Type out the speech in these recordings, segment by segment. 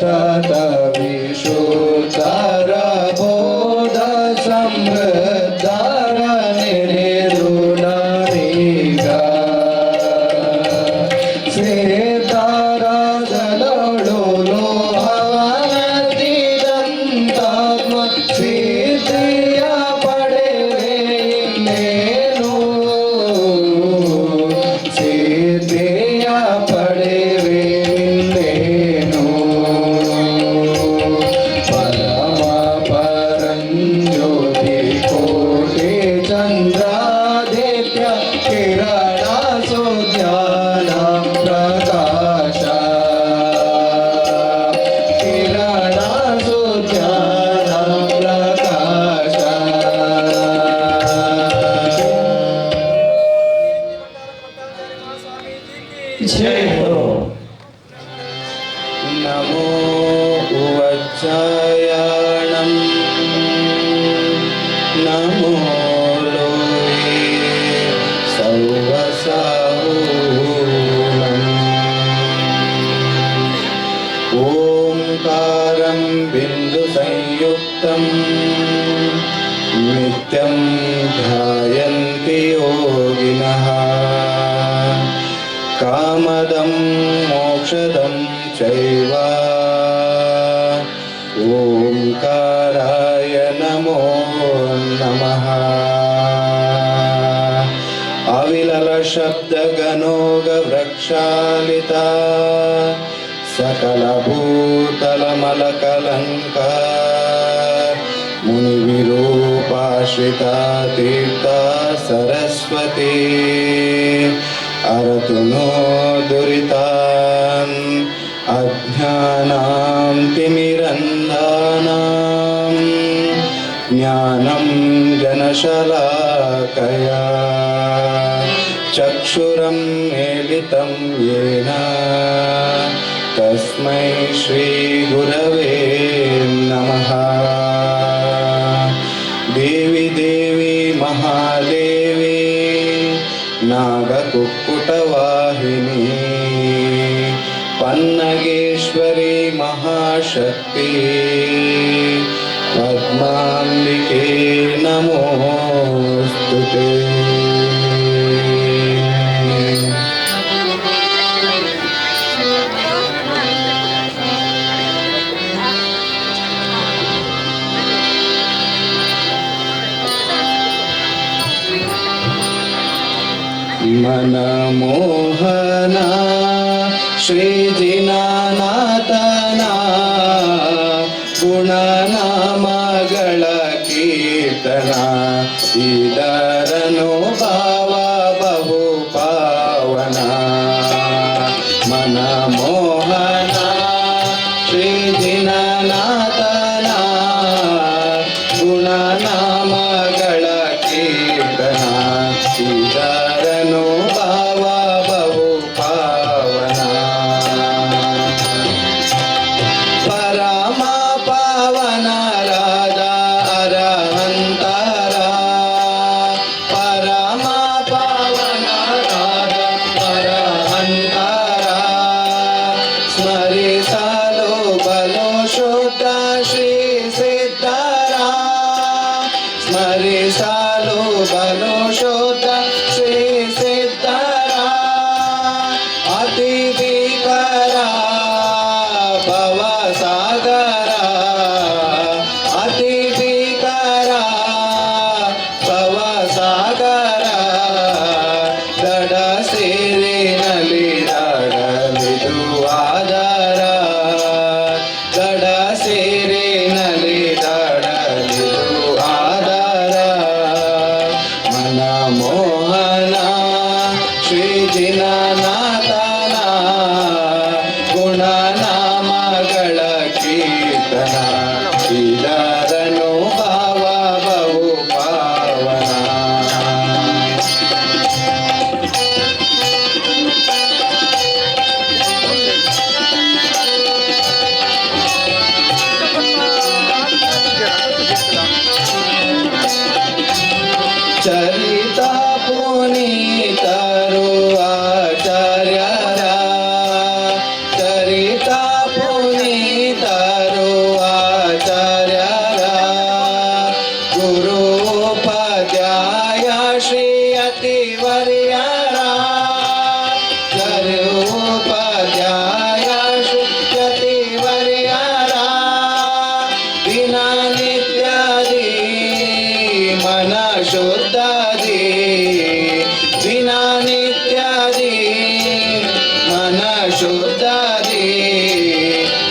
ಸತತ ವಿಶುದ್ಧರ ಬೋಧ ಸಮೃದ್ಧರ ನೆನೆದು ನಾನೀಗ ಶ್ವೇತರಾಜಲೊಳು ಲೋಹವನದಿದಂತಾತ್ಮ ಸಿದ್ಧಿಯ ಪಡೆವೆ ಇನ್ನೇನು ಸಿದ್ಧಿಯ ಪಡೆವೆ ಇನ್ನೇನು ಪರಮ ಪರಂಜ್ಯೋತಿ ಕೋಟಿ ಚಂದ್ರಾದಿತ್ಯ ಕಿರಣ ಸುಜ್ಞಾನ ಪ್ರಕಾಶ ಕಿರಣ ಸುಜ್ಞಾನ ಪ್ರಕಾಶ ಜೈ ಹೋ. ನಮೋ ಉವಜ್ಜಾಯಾಣಂ ನಮೋ ಲೋಯೆ ಸೌವಸಾಹೂಣಂ ಓಂಕಾರಂ ಬಿಂದು ಸಂಯುಕ್ತಂ ನಿತ್ಯಂ ಧ್ಯಾಯಂತಿ ಯೋಗಿನಃ ಕಾಮದಂ ಮೋಕ್ಷದಂ ಚೈವ ಓಂಕಾರಾಯ ನಮೋ ನಮಃ ಅವಿಲಲ ಶಬ್ದಗನೋಗ ವೃಕ್ಷಾಲಿತ ಸಕಲ ಭೂತಲ ಮಲಕಲಂಕ ಮುನಿ ವಿರೂಪಾಶ್ರಿತ ತೀರ್ಥ ಸರಸ್ವತಿ ಅರತು ನೋ ದುರಿತಾನ್ ಅಜ್ಞಾನಾಂ ತಿಮಿರಂಧಾನಾಂ ಜ್ಞಾನಂ ಜನಶಲಾಕಯಾ ಚಕ್ಷುರಂ ಮೇಲಿತಂ ಯೇನ ತಸ್ಮೈ ಶ್ರೀ ಗುರವೇ ನಮಃ ದೇವಿ ದೇವಿ ಮಹಾದೇವಿ ನಾಗಕುಕ್ಕುಟವಾಹಿನಿ ಪನ್ನಗೇಶ್ವರಿ ಮಹಾಶಕ್ತಿ ಪದ್ಮಾಂಬಿಕೆ ನಮೋಸ್ತುತೆ मनमोहन श्रीजिनानाथನ ಗುಣನಾಮಗಳ ಕೀರ್ತನ ಇದರನು ಭಾವ ಬಹು ಪಾವನ ಮನಮೋಹನ ಶ್ರೀಜಿನಾನಾಥನ ಗುಣನಾಮಗಳ ಕೀರ್ತನ ಇದರನು ಭಾವ ಬಹು ಪಾವನ ಪರಮ ಪಾವನ ರಾಜ ಅರಹಂತರ ಪರಮ ಪಾವನ ರಾಜ ಅರಹಂತರ ಸ್ಮರಿ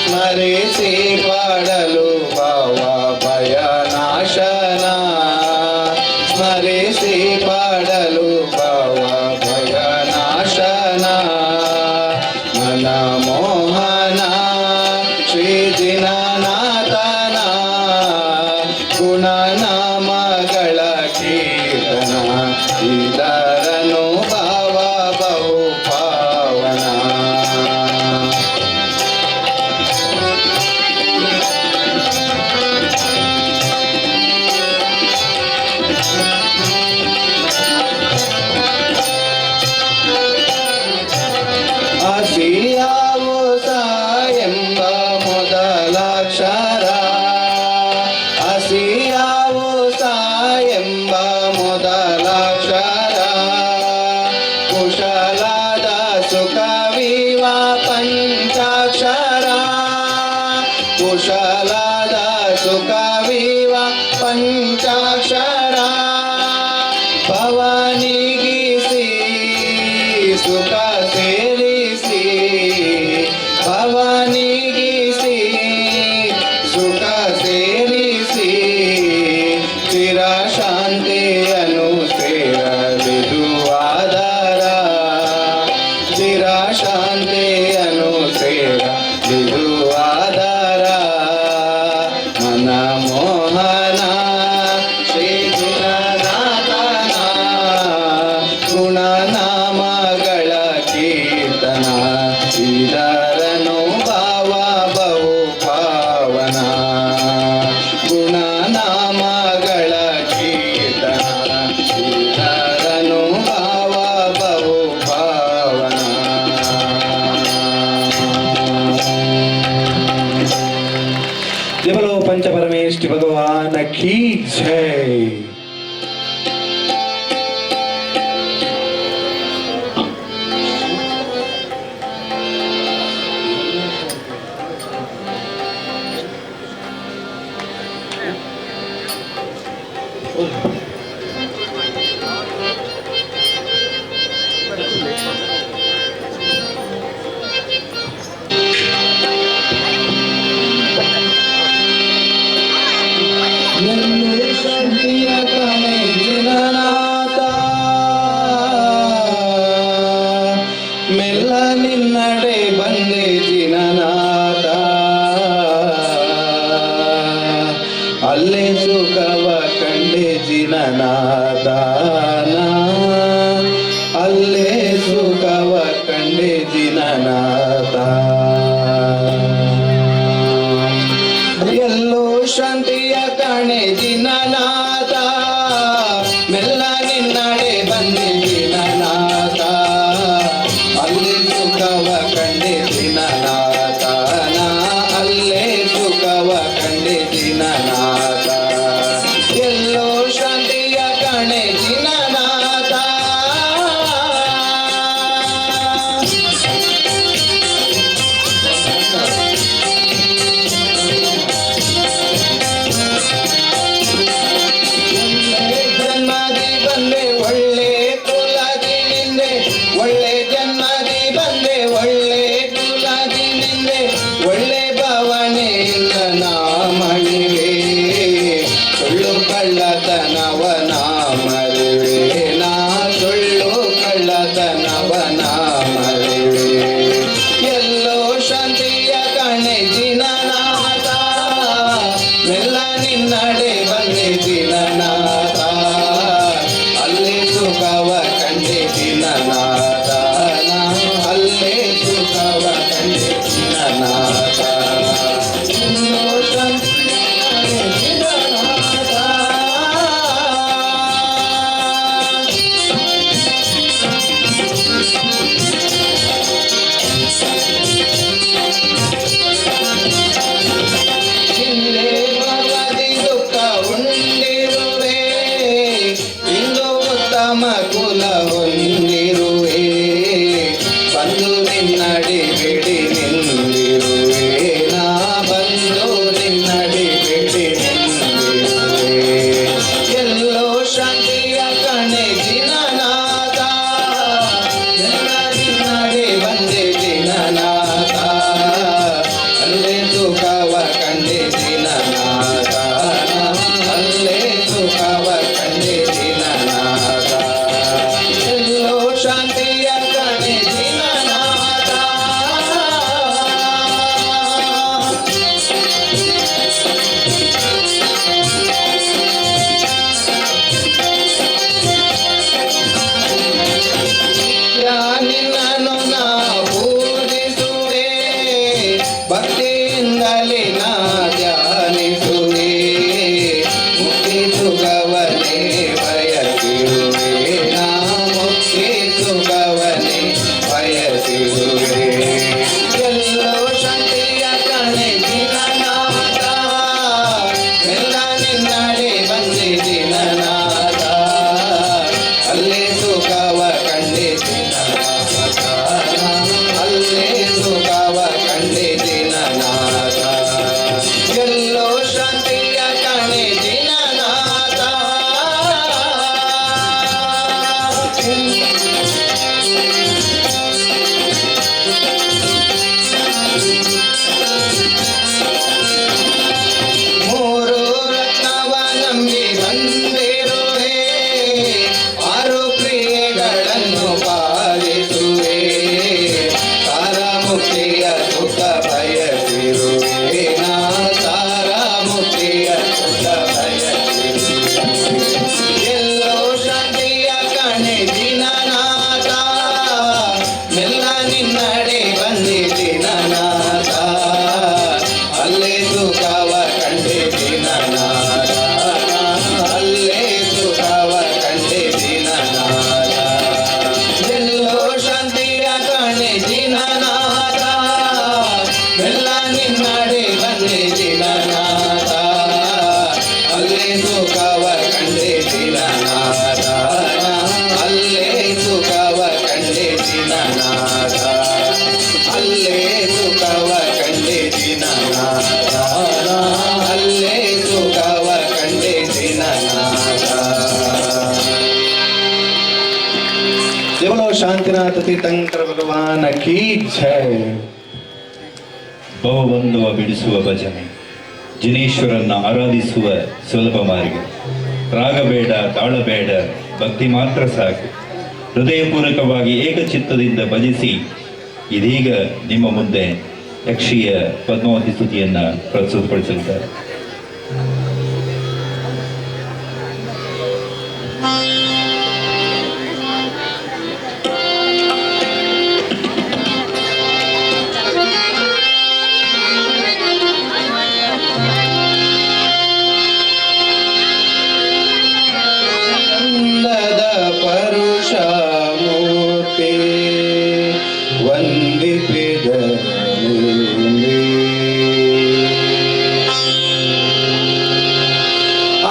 ಸ್ಮರಿಸಿ ಪಾಡಲು ಭಾವ ಭಯ ನಾಶನ ಸ್ಮರಿಸಿ ಪಾಡಲು ಭಾವ ಭಯ ನಾಶನ ಮನಮೋಹನ ಶ್ರೀ ಜಿನನಾಥನ ಗುಣನಾಮಗಳ ಕೀರ್ತನ ಇದರನು ಭಾವ ಬಹು ಪಾವನ ಹಸಿಯಾವು ಎಂಬ ಮೊದಲಾಕ್ಷರ ಹಸಿಯಾವು ಎಂಬ ಮೊದಲಾಕ್ಷರ ಕುಶಲದ ಸುಖವಿವ ಪಂಚಾಕ್ಷರ ಕುಶಲದ ಸುಖವಿವ ಪಂಚಾಕ್ಷರ ಭವನಿಗಿಸಿ ಸುಖ ಸೇರಿಸಿ ಭವನಿಗಿಸಿ ಸುಖ ಸೇರಿಸಿ ಚಿರ ಶಾಂತಿಯನ್ನು ಸೇರಲಿದು ಆಧಾರ ಚಿರ ಶಾಂತಿಯನ್ನು ಸೇರಲಿದು ಆಧಾರ ಮನಮೋಹನ ಶ್ರೀ ಜಿನನಾಥನ ಗುಣನಾಮಗಳ ಕೀರ್ತನ ಇದರನು ಭಾವ ಬಹು ಪಾವನ ಗುಣನಾಮಗಳ ಕೀರ್ತನ ಇದರನು ಭಾವ ಬಹು ಪಾವನ जय बोलो पंच परमेष्टि भगवान की जय। ಶಾಂತಿಯ ಕಣೆ ಜಿನನಾಥ ಮೆಲ್ಲ ನಿನ್ನಡೆ ಬಂದೆ ಜಿನನಾಥ ಅಲ್ಲೇ ಸುಖವ ಕಂಡೆ ಜಿನನಾಥ ಅಲ್ಲೇ ಸುಖವ ಕಂಡೆ ಜಿನನಾಥ ಎಲ್ಲೋ ಶಾಂತಿಯ ಕಣೆ ಜಿನನಾಥ ಮೆಲ್ಲ ನಿನ್ನಡೆ ಬಂದೆ ಜಿನನಾಥ ಅಲ್ಲೇ ಸುಖವ ಕಂಡೆ ಜಿನನಾಥ ಅಲ್ಲೇ ಸುಖವ ಕಂಡೆ ಜಿನನಾಥ ಎಲ್ಲೋ ಶಾಂತಿಯ ಕಣೆ ಬಯಸಿರುವೆ ನಾ ತಾರಾಮುಖಿಯ ಸುಖ ಬಯಸಿರುವೆ ಎಲ್ಲೋ ಶಾಂತಿಯ ಕಣೆ ದಿನನಾಥ ಮೆಲ್ಲ ನಿನ್ನಡೆ ಬಂದೆ ದಿನನಾಥ ಅಲ್ಲೇ ಸುಖವ ಕಂಡೆ ದಿನನಾಥ ಅಲ್ಲೇ ಸುಖವ ಕಂಡೆ ದಿನನಾಥ ಎಲ್ಲೋ ಶಾಂತಿಯ ಕಣೆ ದಿನನಾಥ ಮೆಲ್ಲ ನಿನ್ನಡೆ ಬಂದೆ ದಿನನಾಥ ಅಲ್ಲೇ ಸುಖವ ಕಂಡೆ ದಿನನಾಥ ಅಲ್ಲೇ ಸುಖವ ಕಂಡೆ ದಿನನಾಥ ಅಲ್ಲೇ ಸುಖವ ಕಂಡೆ ದಿನನಾಥ ಅಲ್ಲೇ ಸುಖವ ಕಂಡೆ ದಿನನಾಥ ದೇವಲೋ ಶಾಂತಿನಾಥ ತೀರ್ಥಂಕರ ಭಗವಾನ ಕೀ ಜೈ. ಭವಬಂಧವ ಬಿಡಿಸುವ ಭಜನೆ, ಜಿನೇಶ್ವರನ್ನ ಆರಾಧಿಸುವ ಸುಲಭ ಮಾರ್ಗ. ರಾಗ ಬೇಡ, ತಾಳ ಬೇಡ, ಭಕ್ತಿ ಮಾತ್ರ ಸಾಕು. ಹೃದಯಪೂರ್ವಕವಾಗಿ ಏಕಚಿತ್ತದಿಂದ ಭಜಿಸಿ ಇದೀಗ ನಿಮ್ಮ ಮುಂದೆ ಯಕ್ಷಿಯ ಪದ್ಮಾವತಿ ಸ್ತುತಿಯನ್ನ ಪ್ರಸ್ತುತಪಡಿಸಲಿದ್ದಾರೆ. ಚಂದದ ಪರುಷ ಮೂರ್ತಿ ವಂದಿಪಿದರಲ್ಲಿ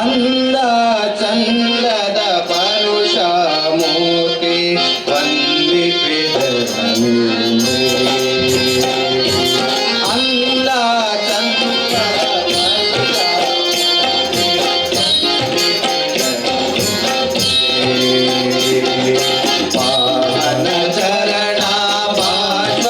ಅಂದ ಚಂದದ ಪರುಷ ಮೂರ್ತಿ ವಂದಿಪಿದರಲ್ಲಿ ಅಂದ ಚಂದದ ಪಾವನ ಚರಣ ಬಾಷ್ಪದಿನೇಶನ